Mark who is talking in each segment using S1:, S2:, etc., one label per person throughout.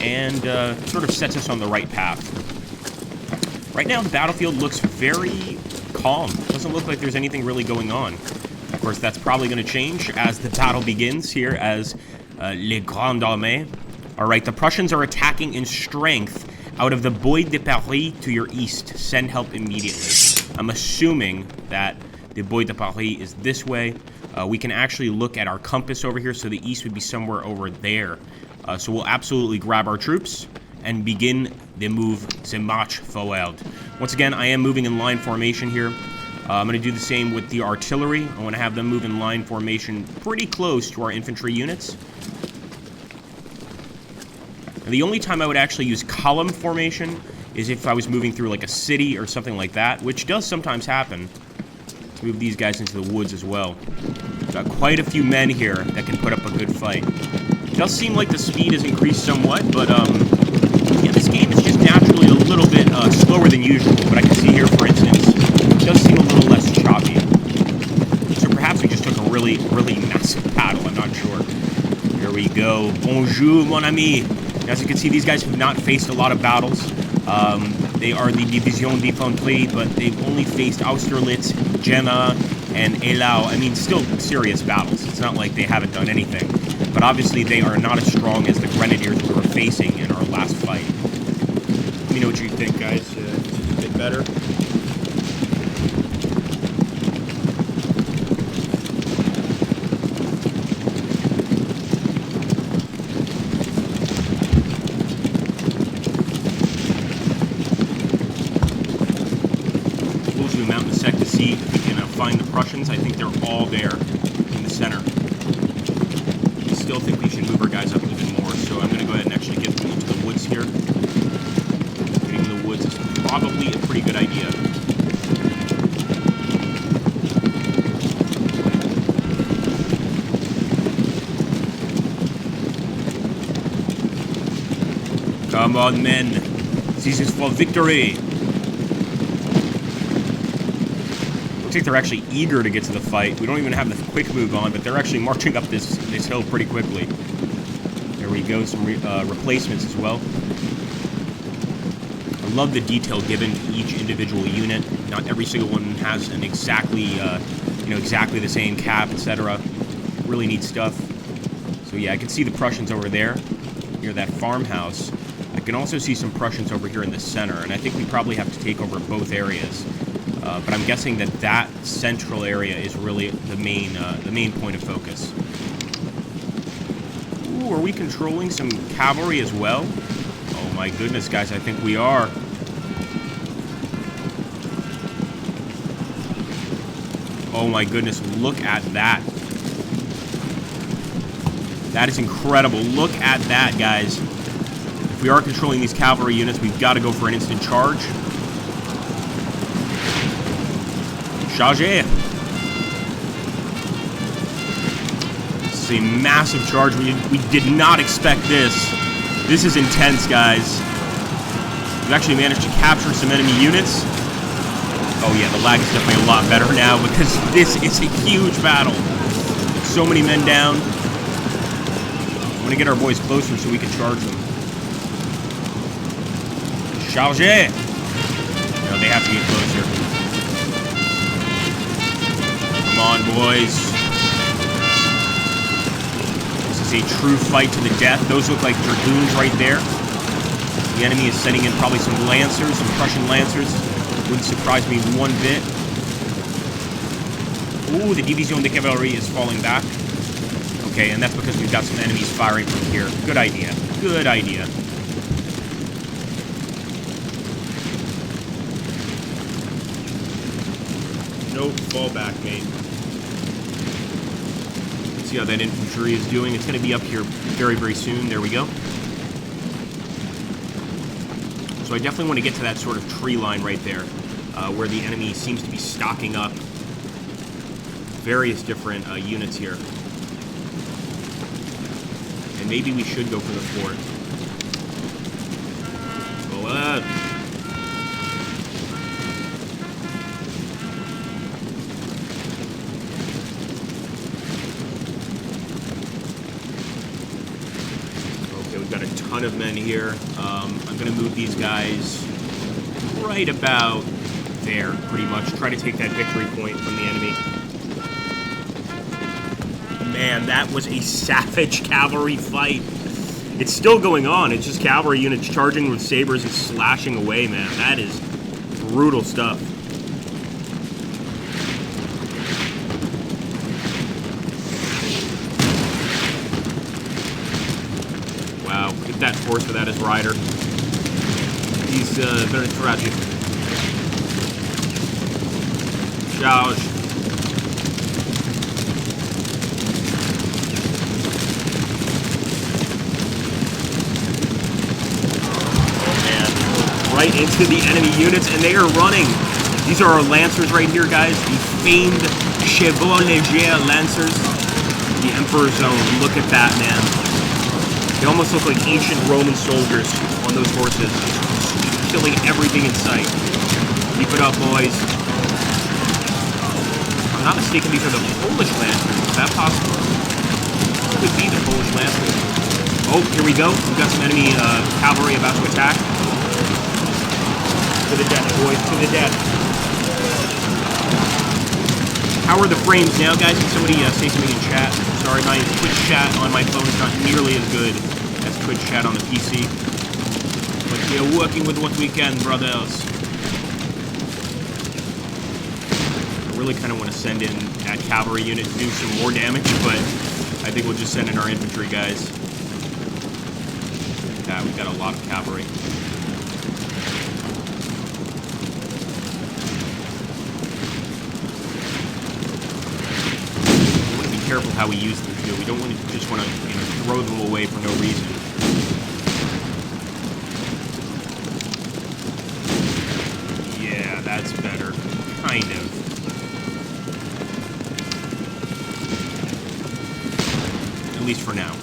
S1: and sort of sets us on the right path. Right now, the battlefield looks very calm. Doesn't look like there's anything really going on. Of course, that's probably going to change as the battle begins here as Les Grandes Armées. Alright, the Prussians are attacking in strength out of the Bois de Paris to your east. Send help immediately. I'm assuming that the Bois de Paris is this way. We can actually look at our compass over here, so the east would be somewhere over there. So we'll absolutely grab our troops and begin the move, the march forward. Once again, I am moving in line formation here. I'm going to do the same with the artillery. I want to have them move in line formation pretty close to our infantry units. And the only time I would actually use column formation is if I was moving through like a city or something like that, which does sometimes happen. Let's move these guys into the woods as well. Got quite a few men here that can put up a good fight. It does seem like the speed has increased somewhat, but yeah, this game is just naturally a little bit slower than usual. But I can see here, for instance, it does seem a little less choppy. So perhaps we just took a really, really massive battle. I'm not sure. Here we go. Bonjour, mon ami. As you can see, these guys have not faced a lot of battles. They are the Division d'Infanterie, but they've only faced Austerlitz, Jena, and Eylau. I mean, still serious battles. It's not like they haven't done anything. But obviously, they are not as strong as the Grenadiers we were facing in our last fight. Let me know what you think, guys. It's a bit better. Find the Prussians. I think they're all there in the center. I still think we should move our guys up even more, so I'm going to go ahead and actually get them into the woods here. Getting in the woods is probably a pretty good idea. Come on, men. This is for victory. I think they're actually eager to get to the fight. We don't even have the quick move on, but they're actually marching up this hill pretty quickly. There we go, some replacements as well. I love the detail given to each individual unit. Not every single one has an exactly, exactly the same cap, etc. Really neat stuff. So yeah, I can see the Prussians over there, near that farmhouse. I can also see some Prussians over here in the center, and I think we probably have to take over both areas. But I'm guessing that that central area is really the main point of focus. Ooh, are we controlling some cavalry as well? Oh my goodness, guys, I think we are. Oh my goodness, look at that. That is incredible. Look at that, guys. If we are controlling these cavalry units, we've got to go for an instant charge. Chargez! This is a massive charge. We did not expect this. This is intense, guys. We've actually managed to capture some enemy units. Oh yeah, the lag is definitely a lot better now because this is a huge battle. So many men down. I'm gonna get our boys closer so we can charge them. Chargez! No, they have to get closer. Come on, boys. This is a true fight to the death. Those look like dragoons right there. The enemy is sending in probably some lancers, some Prussian lancers. Wouldn't surprise me one bit. Ooh, the Division de Cavalry is falling back. Okay, and that's because we've got some enemies firing from here. Good idea. Good idea. Nope, fall back, mate. See how that infantry is doing. It's going to be up here very, very soon. There we go. So I definitely want to get to that sort of tree line right there, where the enemy seems to be stocking up various different units here. And maybe we should go for the fort. Well, got a ton of men in here. I'm going to move these guys right about there, pretty much. Try to take that victory point from the enemy. Man, that was a savage cavalry fight. It's still going on. It's just cavalry units charging with sabers and slashing away, man. That is brutal stuff. Wow, look at that horse without his rider. He's very tragic. Charge. Right into the enemy units, and they are running. These are our lancers right here, guys. The famed Chevaux Légers lancers. The Emperor's Own. Look at that, man. They almost look like ancient Roman soldiers on those horses, just killing everything in sight. Keep it up, boys. If I'm not mistaken, these are the Polish lancers. Is that possible? This could be the Polish lancers. Oh, here we go. We've got some enemy cavalry about to attack. To the death, boys, to the death. How are the frames now, guys? Can somebody say something in chat? Sorry, my Twitch chat on my phone is not nearly as good as Twitch chat on the PC. But we are working with what we can, brothers. I really kind of want to send in that cavalry unit to do some more damage, but I think we'll just send in our infantry guys. Look at that, we've got a lot of cavalry. Careful how we use them too. We don't want to just want to, throw them away for no reason. Yeah, that's better. Kind of. At least for now.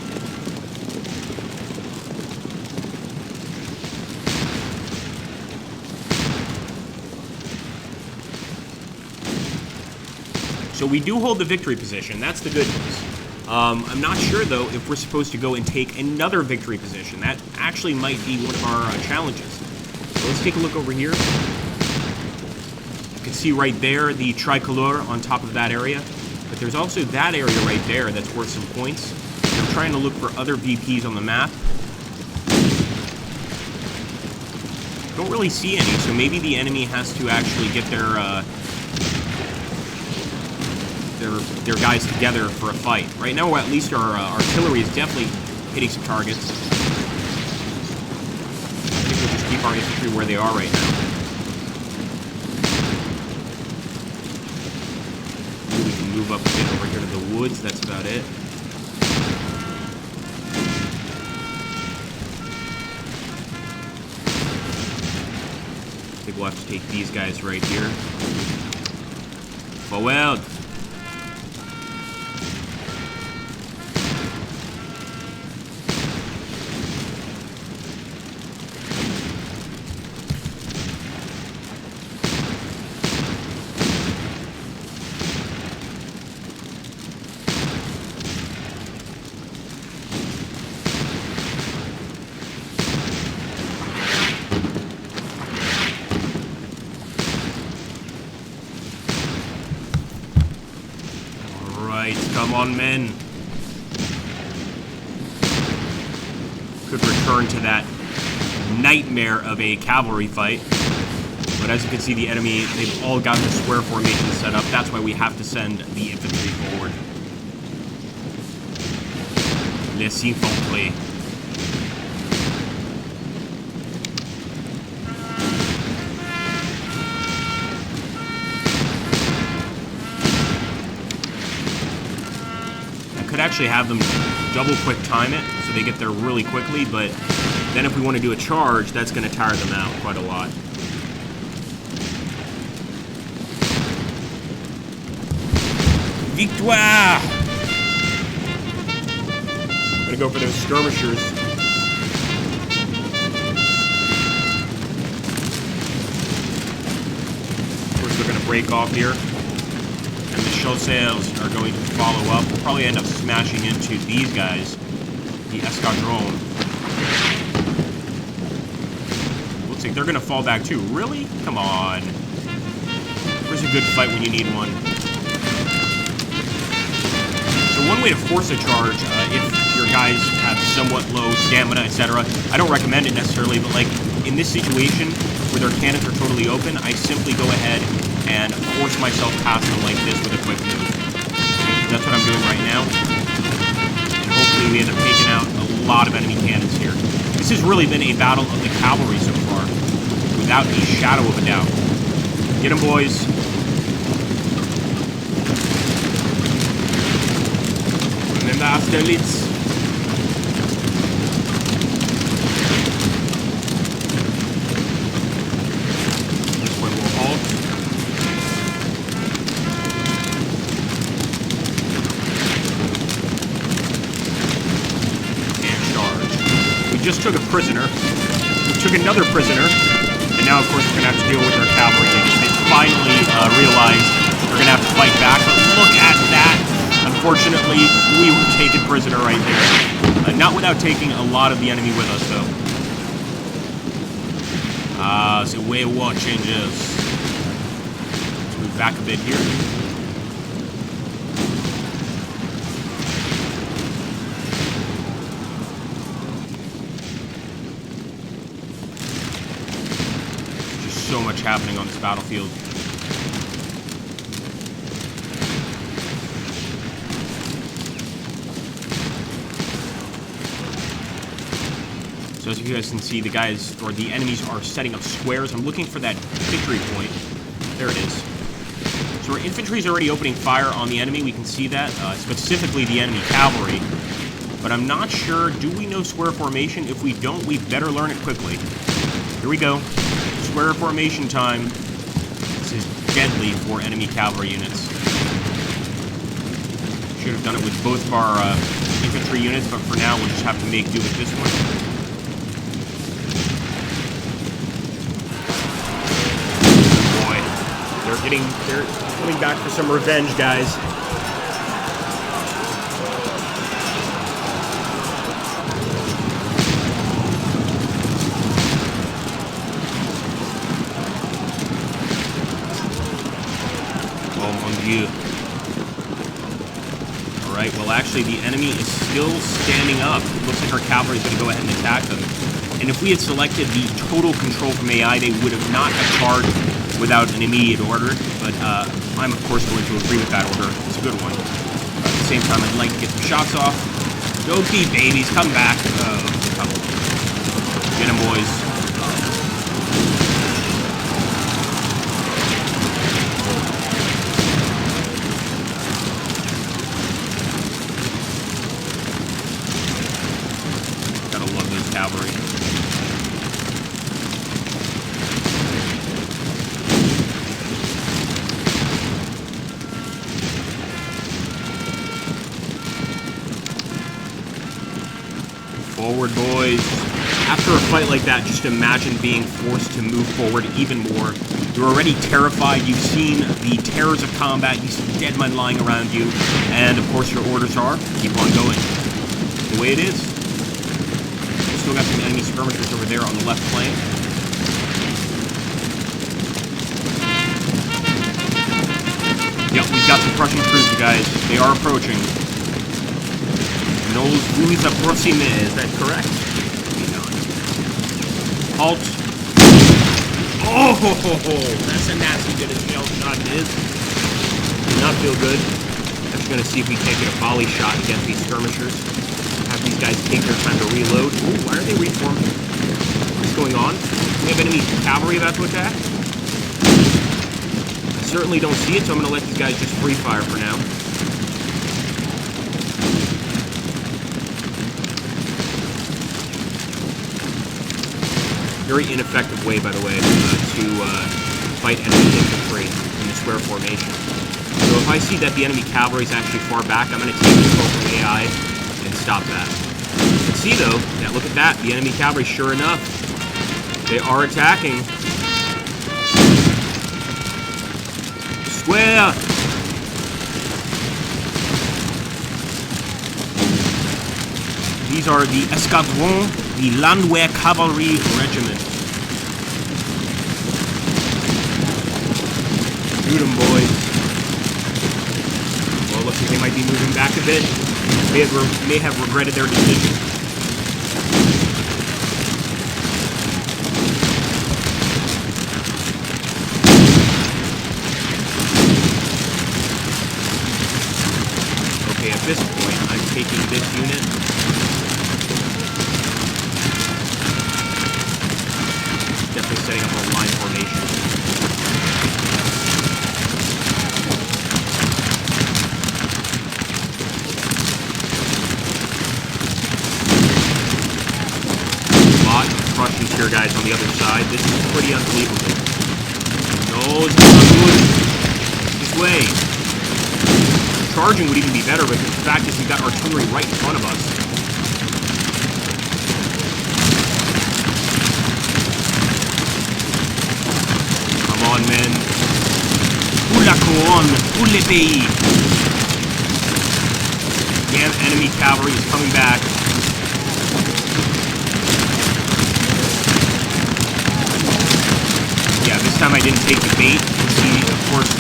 S1: So we do hold the victory position. That's the good news. I'm not sure, though, if we're supposed to go and take another victory position. That actually might be one of our challenges. So let's take a look over here. You can see right there the tricolor on top of that area. But there's also that area right there that's worth some points. I'm trying to look for other VPs on the map. Don't really see any, so maybe the enemy has to actually get their guys together for a fight. Right now, at least our artillery is definitely hitting some targets. I think we'll just keep our infantry where they are right now. Maybe we can move up a bit over here to the woods. That's about it. I think we'll have to take these guys right here. Forward! Come on, men. Could return to that nightmare of a cavalry fight. But as you can see, the enemy, they've all got the square formation set up. That's why we have to send the infantry forward. Les infanteries. Actually have them double quick time it so they get there really quickly, but then if we want to do a charge, that's going to tire them out quite a lot. Victoire! I'm going to go for those skirmishers. Of course, they're going to break off here. And the chasseurs are going to follow up. We'll probably end up smashing into these guys, the escadron. they're going to fall back too. Really? Come on. Where's a good fight when you need one? So one way to force a charge, if your guys have somewhat low stamina, etc., I don't recommend it necessarily, but like in this situation where their cannons are totally open, I simply go ahead and force myself past them like this with a quick move. That's what I'm doing right now. And hopefully we end up taking out a lot of enemy cannons here. This has really been a battle of the cavalry so far, without a shadow of a doubt. Get them, boys. Remember Austerlitz. This one will halt. And charge. We just took a prisoner. We took another prisoner. And now, of course, we're going to have to deal with our cavalry units. They finally realized we're going to have to fight back. But look at that. Unfortunately, we were taken prisoner right there. Not without taking a lot of the enemy with us, though. The way war changes. Let's move back a bit here. So much happening on this battlefield. So as you guys can see, the guys, or the enemies, are setting up squares. I'm looking for that victory point. There it is. So our infantry is already opening fire on the enemy. We can see that, specifically the enemy cavalry. But I'm not sure, do we know square formation? If we don't, we better learn it quickly. Here we go. Square formation time. This is deadly for enemy cavalry units. Should have done it with both of our infantry units, but for now we'll just have to make do with this one. Boy, they're coming back for some revenge, guys. Alright, well actually the enemy is still standing up. It looks like our cavalry is going to go ahead and attack them. And if we had selected the total control from AI, they would have not have charged without an immediate order. But I'm of course going to agree with that order. It's a good one. At the same time, I'd like to get some shots off. Go be babies, come back. Get them, boys. Cavalry. Forward, boys. After a fight like that, just imagine being forced to move forward even more. You're already terrified. You've seen the terrors of combat. You see dead men lying around you. And, of course, your orders are keep on going. The way it is. Still got some enemy skirmishers over there on the left flank. Yep, we've got some Prussian troops, guys. They are approaching. Nos vous approximez, is that correct? Halt. Oh, that's a nasty bit of shell shot it is. Did not feel good. I'm just going to see if we can't get a volley shot against these skirmishers. Have these guys take their time to reload. Ooh, why are they reforming? What's going on? Do we have enemy cavalry about to attack? I certainly don't see it, so I'm going to let these guys just free fire for now. Very ineffective way, by the way, to fight enemy infantry in the square formation. So if I see that the enemy cavalry is actually far back, I'm going to take control from AI and stop that. You can see, though, that look at that. The enemy cavalry, sure enough, they are attacking. Square! These are the Escadron, the Landwehr Cavalry Regiment. Shoot them, boys. Well, it looks like they might be moving back a bit. May have regretted their decision. Okay, at this point, I'm taking this unit. Definitely setting up a line formation. Russians here, guys, on the other side. This is pretty unbelievable. No, it's not good. This way. Charging would even be better, but the fact is we've got artillery right in front of us. Come on, men. Pour la couronne, pour le pays. Damn, enemy cavalry is coming back. This time I didn't take the bait. See, of course,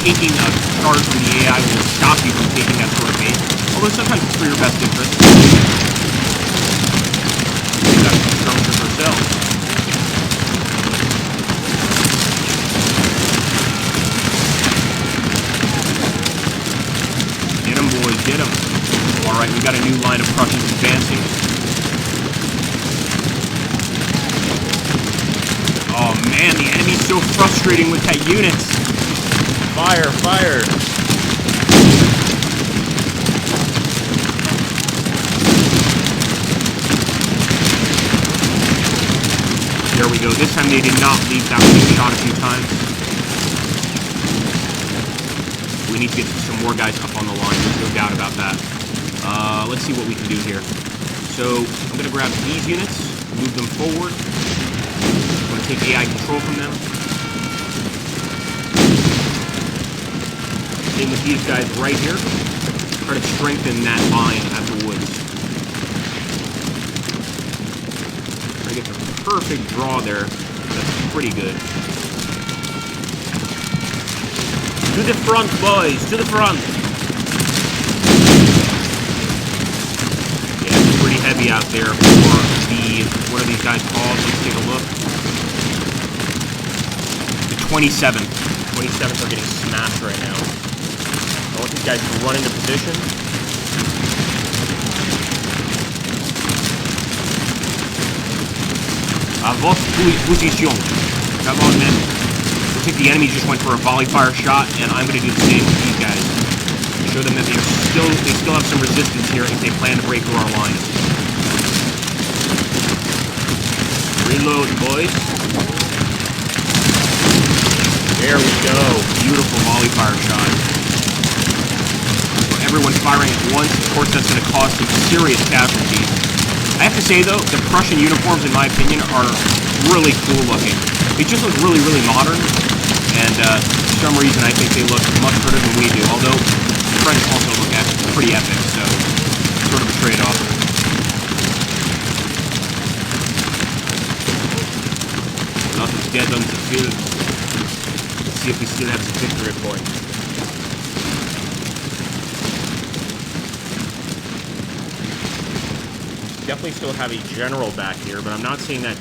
S1: taking a charge from the AI will stop you from taking that sort of bait. Although sometimes it's for your best interest. We've got some skirmishers ourselves. Get them, boys, get them. Alright, we got a new line of Prussians advancing. Oh man, the enemy's so frustrating with that unit. Fire, fire. There we go. This time they did not leave that one shot a few times. We need to get some more guys up on the line. There's no doubt about that. Let's see what we can do here. So I'm going to grab these units, move them forward. Take AI control from them. Same with these guys right here. Try to strengthen that line at the woods. Try to get the perfect draw there. That's pretty good. To the front, boys! To the front! Yeah, it's pretty heavy out there for the... What are these guys called? Let's take a look. 27th. 27th are getting smashed right now. I want these guys to run into position. À votre position. Come on, men. Looks like the enemy just went for a volley fire shot, and I'm going to do the same with these guys. Show them that they still have some resistance here if they plan to break through our lines. Reload, boys. There we go. Beautiful volley fire shot. So everyone's firing at once. Of course, that's going to cause some serious casualties. I have to say, though, the Prussian uniforms, in my opinion, are really cool looking. They just look really, really modern. And for some reason, I think they look much better than we do. Although, the French also look pretty epic, so sort of a trade-off. A lot of dead on the field. See if we still have some victory points. Definitely still have a general back here, but I'm not seeing that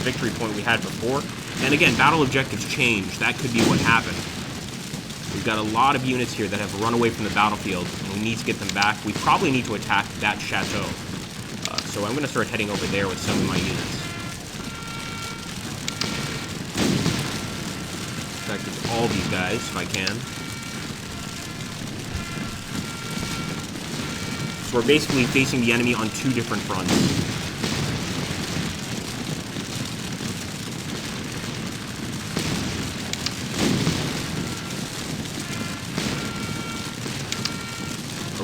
S1: victory point we had before. And again, battle objectives change. That could be what happened. We've got a lot of units here that have run away from the battlefield, and we need to get them back. We probably need to attack that chateau. So I'm going to start heading over there with some of my units. All these guys, if I can. So we're basically facing the enemy on two different fronts.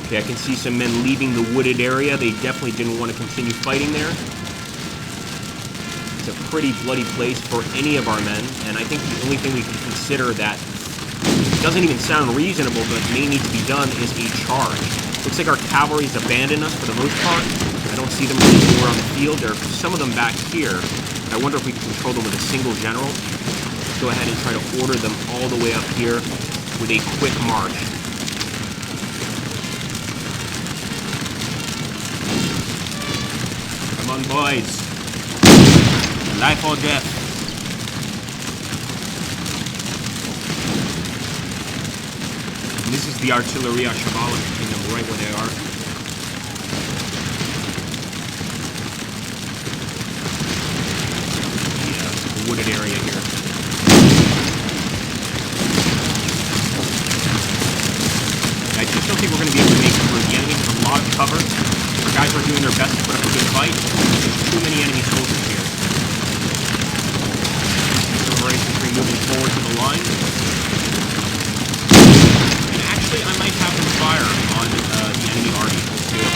S1: Okay, I can see some men leaving the wooded area. They definitely didn't want to continue fighting there. It's a pretty bloody place for any of our men, and I think the only thing we can consider that doesn't even sound reasonable, but may need to be done, is a charge. Looks like our cavalry's abandoned us for the most part. I don't see them really anywhere on the field. There are some of them back here. I wonder if we can control them with a single general. go ahead and try to order them all the way up here with a quick march. Come on, boys. Life or death. And this is the Artilleria Chaval, hitting them right where they are. Wooded area here. I just don't think we're going to be able to make it through. The enemy has a lot of cover. Our guys are doing their best to put up a good fight. There's too many enemy soldiers here. So we're infantry moving forward to the line. And actually, I might have them fire on the enemy army. We'll see.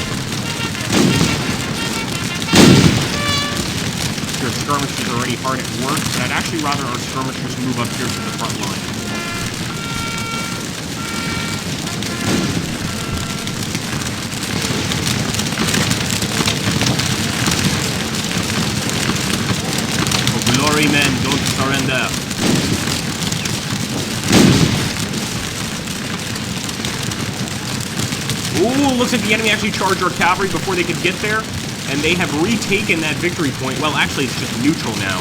S1: Their skirmishers are already hard at work, but I'd actually rather our skirmishers move up here to the front line. For glory, men, don't surrender. Ooh, looks like the enemy actually charged our cavalry before they could get there. And they have retaken that victory point. Well, actually, it's just neutral now.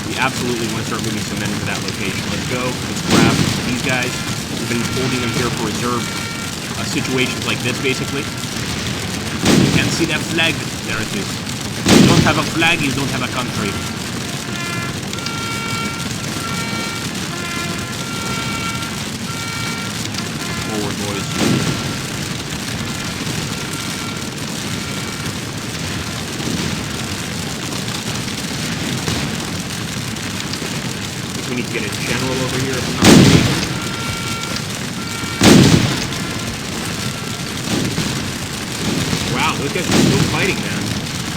S1: We absolutely want to start moving some men into that location. Let's go. Let's grab these guys. We've been holding them here for reserve situations like this, basically. You can't see that flag. There it is. If you don't have a flag, you don't have a country. Forward, boys. We need to get a general over here if I'm not mistaken. Wow, those guys are still fighting, man.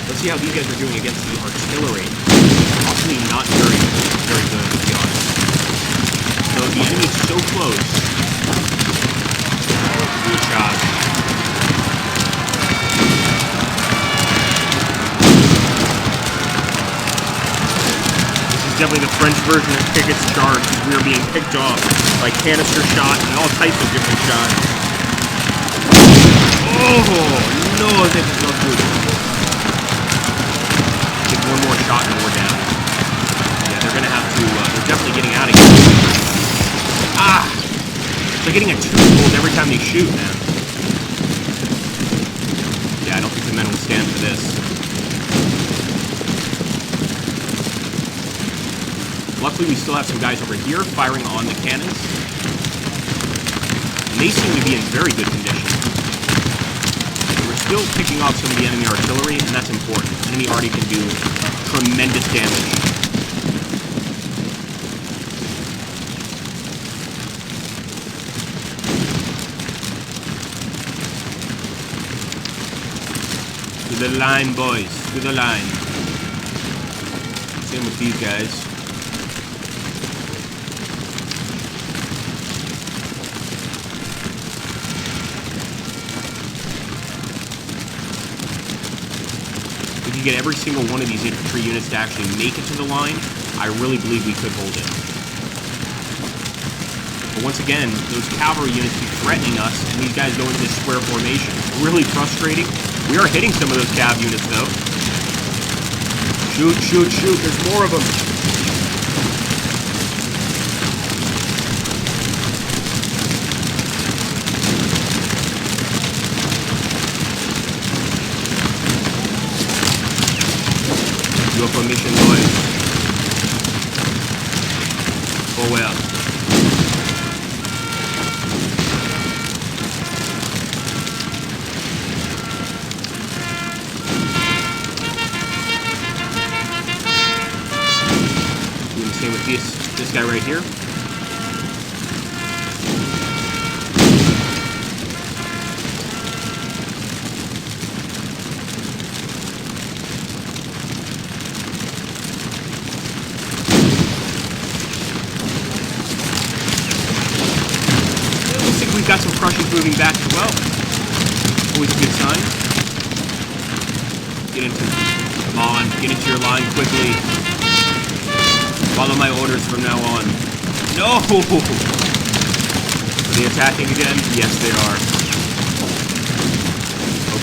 S1: Let's see how these guys are doing against the artillery. Possibly not very good, to be honest. So the enemy's so close. Good shot. Definitely the French version of Pickett's charge, because we are being picked off by canister shot and all types of different shots. Oh, no, this is not good. Take one more shot and we're down. Yeah, they're going to have to, they're definitely getting out of here. Ah! They're getting a twofold every time they shoot, man. Yeah, I don't think the men will stand for this. Luckily, we still have some guys over here firing on the cannons. And they seem to be in very good condition. We're still picking off some of the enemy artillery, and that's important. Enemy arty can do tremendous damage. To the line, boys. To the line. Same with these guys. Get every single one of these infantry units to actually make it to the line, I really believe we could hold it. But once again, those cavalry units keep threatening us, and these guys go into this square formation. Really frustrating. We are hitting some of those cav units, though. Shoot, shoot, shoot. There's more of them. Your permission, boys. Oh well. Doing the same with this guy right here. We've got some Prussians moving back as well. Always a good sign. Come on, get into your line quickly. Follow my orders from now on. No! Are they attacking again? Yes, they are.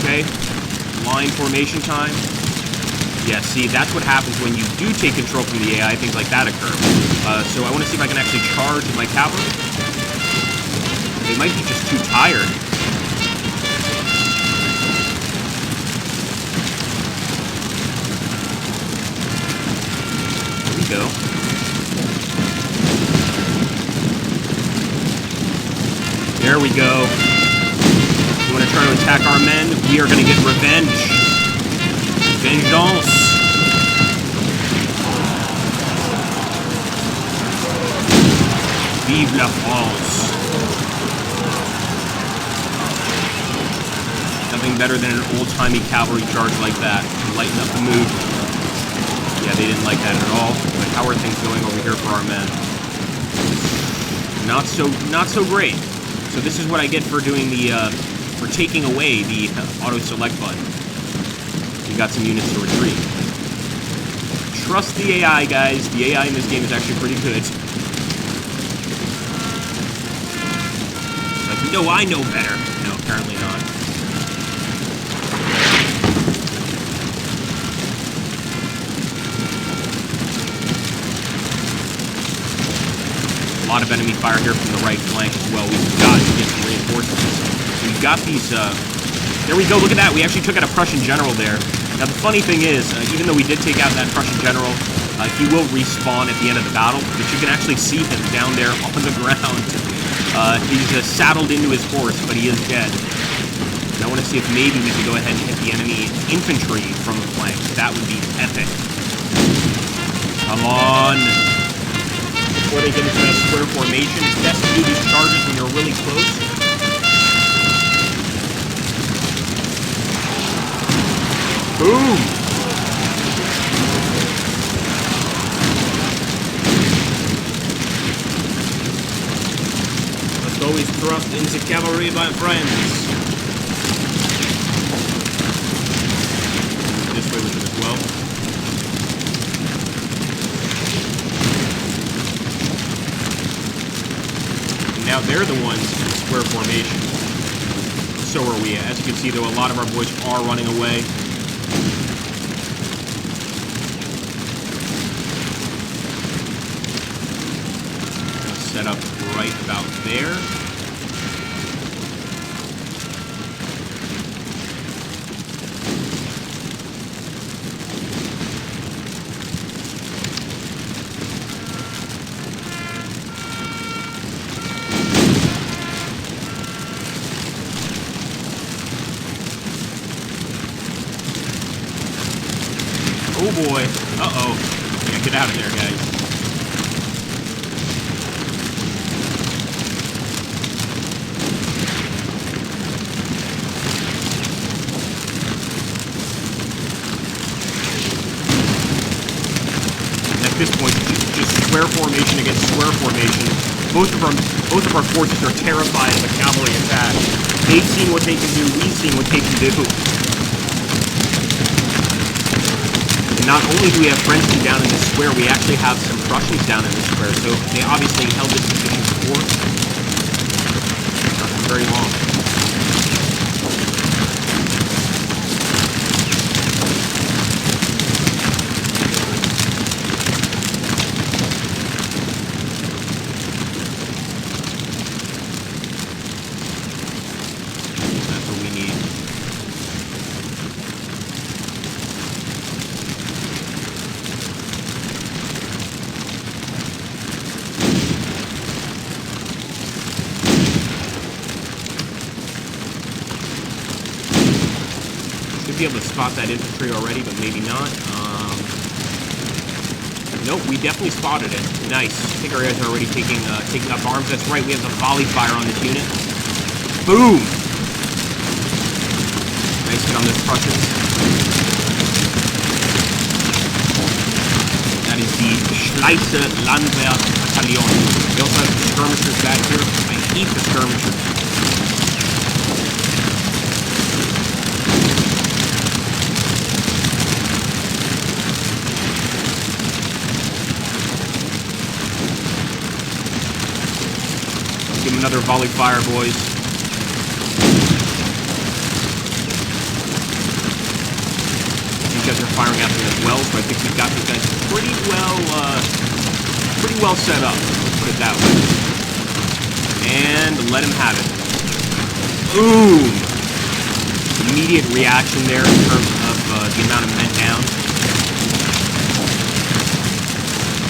S1: Okay. Line formation time. Yeah, see, that's what happens when you do take control from the AI. Things like that occur. So I want to see if I can actually charge my cavalry. They might be just too tired. There we go. There we go. You want to try to attack our men? We are going to get revenge. Vengeance. Vive la France. Nothing better than an old-timey cavalry charge like that to lighten up the mood. Yeah, they didn't like that at all. But how are things going over here for our men? Not so great. So this is what I get for doing the for taking away the auto select button. We got some units to retreat. Trust the AI, guys. The AI in this game is actually pretty good. Like, no, I know better. No, apparently not. A lot of enemy fire here from the right flank as well. We've got to get some reinforcements. We've got these, there we go, look at that. We actually took out a Prussian general there. Now the funny thing is, even though we did take out that Prussian general, he will respawn at the end of the battle, but you can actually see him down there on the ground. He's saddled into his horse, but he is dead. And I want to see if maybe we can go ahead and hit the enemy infantry from the flank. That would be epic. Come on. Before they get into that square formation, it's best to do these charges when you're really close. Boom! Must always thrust into cavalry, my friends. This way with them as well. Now they're the ones in square formation. So are we. As you can see, though, a lot of our boys are running away. Set up right about there. Oh boy. Uh-oh. Yeah, get out of there, guys. And at this point, just square formation against square formation. Both of our forces are terrified of a cavalry attack. They've seen what they can do, we've seen what they can do. Not only do we have Frenchmen down in this square, we actually have some Prussians down in this square, so they obviously held this position before. Not for very long. That's what we need. Be able to spot that infantry already, but maybe not. Nope, we definitely spotted it. Nice. I think our guys are already taking up arms. That's right, we have the volley fire on this unit. Boom! Nice hit on this Prussians. That is the Schleife Landwehr Battalion. We also have some skirmishers back here. I hate the skirmishers. another volley fire, boys. These guys are firing at them as well, so I think we've got these guys pretty well set up. Let's put it that way. And let him have it. Boom! Immediate reaction there in terms of the amount of men down.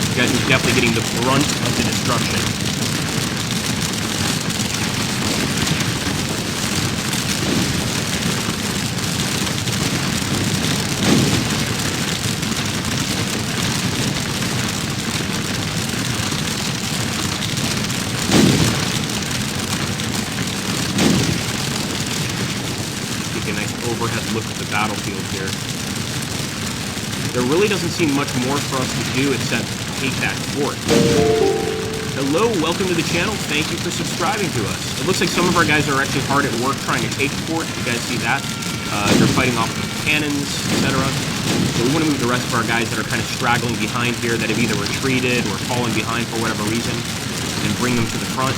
S1: You guys are definitely getting the brunt of the destruction. Take a nice overhead look at the battlefield here. There really doesn't seem much more for us to do except take that fort. Hello, welcome to the channel. Thank you for subscribing to us. It looks like some of our guys are actually hard at work trying to take the fort. You guys see that? They're fighting off with cannons, etc. So we want to move the rest of our guys that are kind of straggling behind here, that have either retreated or fallen behind for whatever reason, and bring them to the front.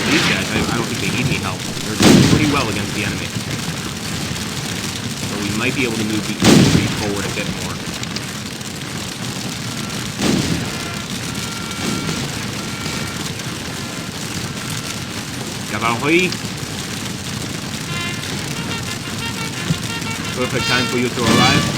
S1: These guys, I don't think they need any help. They're doing pretty well against the enemy. We might be able to move the infantry forward a bit more. Cavalry. Perfect time for you to arrive.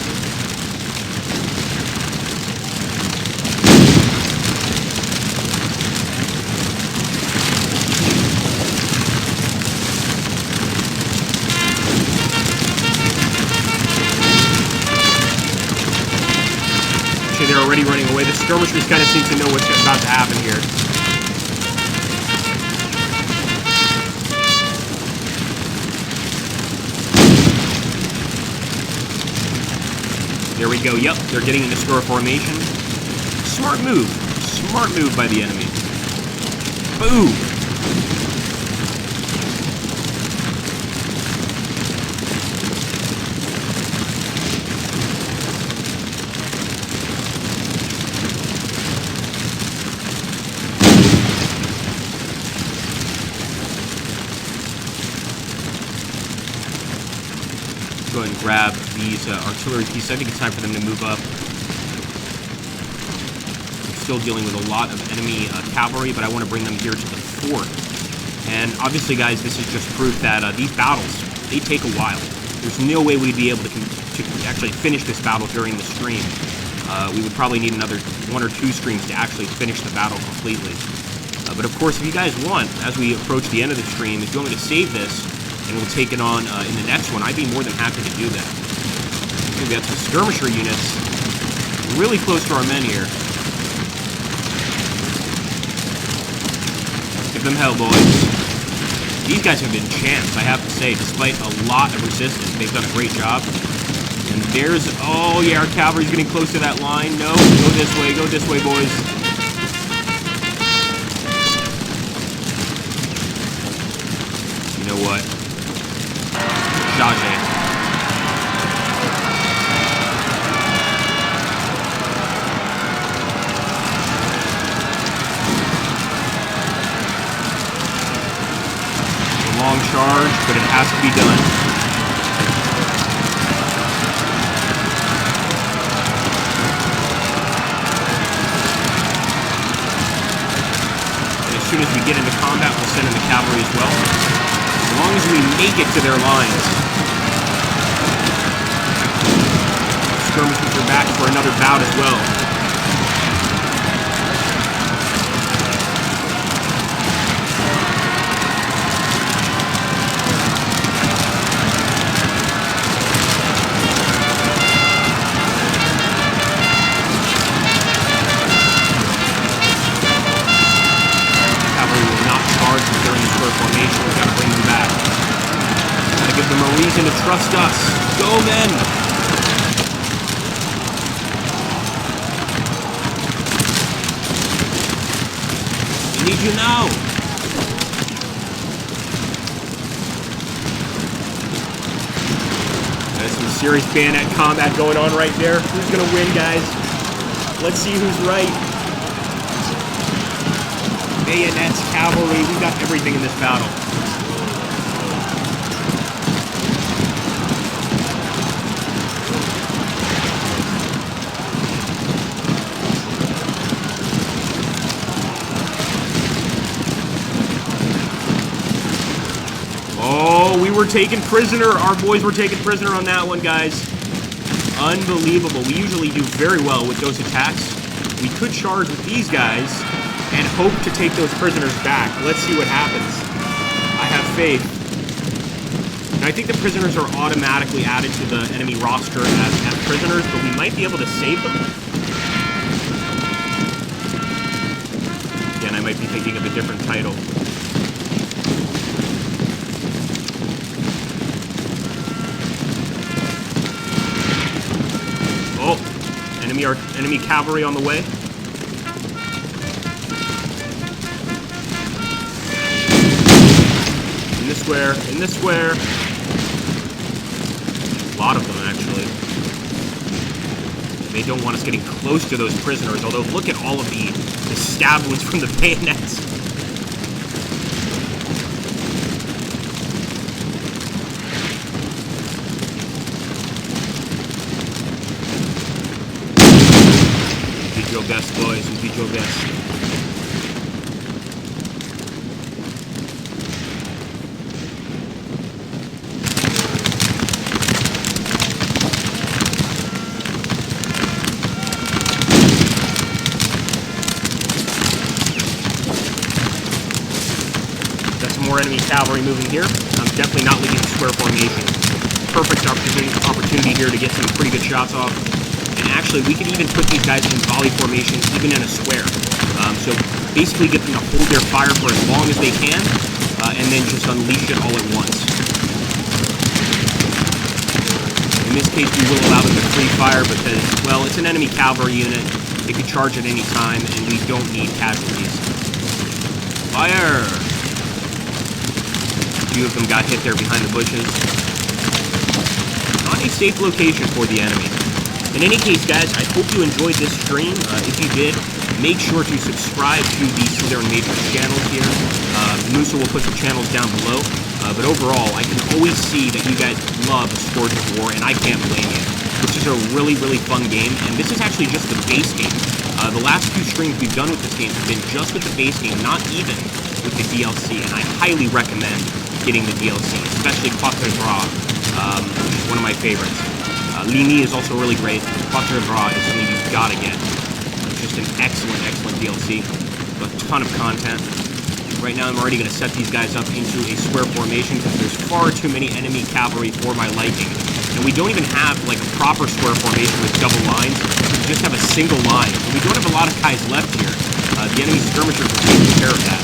S1: They're already running away. The skirmishers kind of seem to know what's about to happen here. There we go. Yep, they're getting into square formation. Smart move. Smart move by the enemy. Boom. Go ahead and grab these artillery pieces. I think it's time for them to move up. I'm still dealing with a lot of enemy cavalry, but I want to bring them here to the fort. And obviously, guys, this is just proof that these battles, they take a while. There's no way we'd be able to actually finish this battle during the stream. We would probably need another 1 or 2 streams to actually finish the battle completely. But of course, if you guys want, as we approach the end of the stream, if you want me to save this, and we'll take it on in the next one, I'd be more than happy to do that. So we got some skirmisher units really close to our men here. Give them hell, boys. These guys have been champs, I have to say. Despite a lot of resistance, they've done a great job. And there's... oh, yeah, our cavalry's getting close to that line. No, go this way, boys. You know what? Charge. A long charge, but it has to be done. And as soon as we get into combat, we'll send in the cavalry as well. As long as we make it to their lines. Skirmishers are back for another bout as well. Cavalry will not charge during the square formation. We've got to bring them back. Gotta give them a reason to trust us. Go, men! I need you now! There's some serious bayonet combat going on right there. Who's gonna win, guys? Let's see who's right. bayonets, cavalry. We got everything in this battle. Oh, we were taken prisoner. Our boys were taken prisoner on that one, guys. Unbelievable. We usually do very well with those attacks. We could charge with these guys and hope to take those prisoners back. Let's see what happens. I have faith. And I think the prisoners are automatically added to the enemy roster as prisoners, but we might be able to save them. Again, I might be thinking of a different title. Enemy cavalry on the way. In the square, in the square. A lot of them, actually. They don't want us getting close to those prisoners, although look at all of the stab wounds from the bayonets. Your best, boys, and did your best. Got some more enemy cavalry moving here. I'm definitely not leaving the square formation. Perfect opportunity here to get some pretty good shots off. And actually, we could even put these guys in volley formation, even in a square. So basically get them to hold their fire for as long as they can, and then just unleash it all at once. In this case, we will allow them to free fire because, well, it's an enemy cavalry unit. They could charge at any time, and we don't need casualties. Fire! A few of them got hit there behind the bushes. Not a safe location for the enemy. In any case, guys, I hope you enjoyed this stream. If you did, make sure to subscribe to the Slytherin Matrix channels here. Musa will put some channels down below. But overall, I can always see that you guys love Scourge of War, and I can't blame you. This is a really, really fun game, and this is actually just the base game. The last two streams we've done with this game have been just with the base game, not even with the DLC, and I highly recommend getting the DLC, especially Quatre Bras, which is one of my favorites. Lini is also really great. Quatre Bras is something you've got to get. It's just an excellent, excellent DLC. A ton of content. Right now I'm already going to set these guys up into a square formation because there's far too many enemy cavalry for my liking. And we don't even have like a proper square formation with double lines. We just have a single line. And we don't have a lot of guys left here. The enemy skirmishers will take care of that.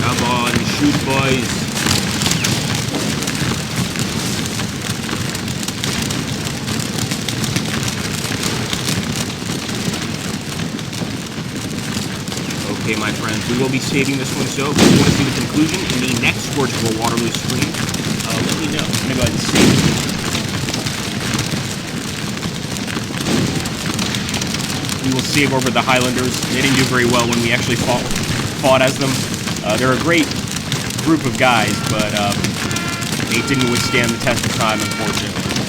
S1: Come on, shoot, boys. Okay, my friends, we will be saving this one, so if you want to see the conclusion in the next Scourge of War Waterloo stream, let me know. I'm going to go ahead and save it. We will save over the Highlanders. They didn't do very well when we actually fought as them. They're a great group of guys, but they didn't withstand the test of time, unfortunately.